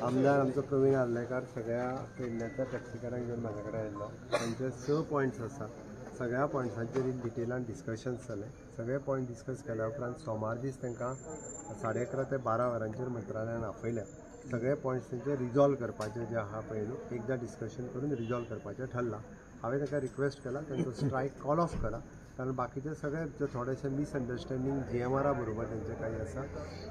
आमदार आमचो प्रवीण आर्लेकर सगळ्या पेडण्याच्या टॅक्सीकारांक घेवन म्हाजे कडेन आयिल्लो. तांचे 6 पॉयंट्स आसा. सगळ्या पॉयंट्सांचेर डिटेलान डिस्कशन्स जाले. सगळे पॉयंट डिस्कस केल्या उपरांत सोमार दीस तांकां 11:30 ते 12 वरांचेर मंत्रालयान आपयल्या. सगळे पॉयंट्स तेंचे रिजॉल्व करपाचे जे आहा पळय न्हू एकदां डिस्कशन करून रिजॉल्व करपाचें ठरलां. हांवें ताका रिक्वेस्ट केला तांचो स्ट्रायक कॉल ऑफ करा, कारण बाकीचे सगळे थोडेशे मिसअंडरस्टँडींग GMR बरोबर तेंचे काही आसा.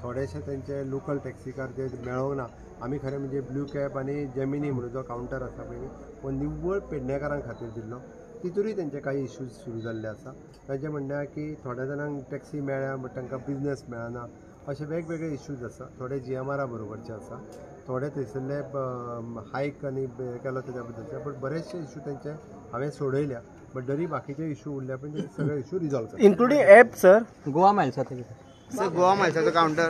थोडेशे तेंचे लोकल टॅक्सीकार जे मेळोंक ना. आमी खरें म्हणजे ब्लू कॅब आनी जेमिनी म्हणून जो कावंटर आसा पळय तो निव्वळ पेडणेकारां खातीर दिल्लो. तितूरूय तेंचे काही इश्यूज सुरू जाल्ले आसा. तांचें म्हणणें आसा की थोड्या जाणांक टॅक्सी मेळ्ळ्या बट तांकां बिजनस मेळना. अशे वेगवेगळे इश्यूज आसा. थोडे GMR बरोबरचे आसा, थोडे थंयसरले हायक आनी केलो तेज्या बद्दलचे, बट बरेचशे इश्यू तेंचे हांवें सोडयल्या. बट जरी बाकीचे इश्यू उरल्या पण ते सगळे इश्यू रिजॉल्व करता. इन्क्लुडिंग ॲप सर गोवा मायल्साचो सर गोवा मायल्साचो काउंटर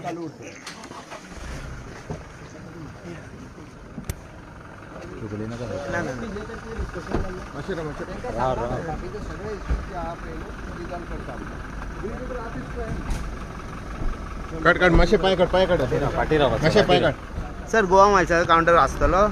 कट मातशे पांय काड मातशे पांय काड. सर गोवा मायल्साचो काउंटर आसतलो.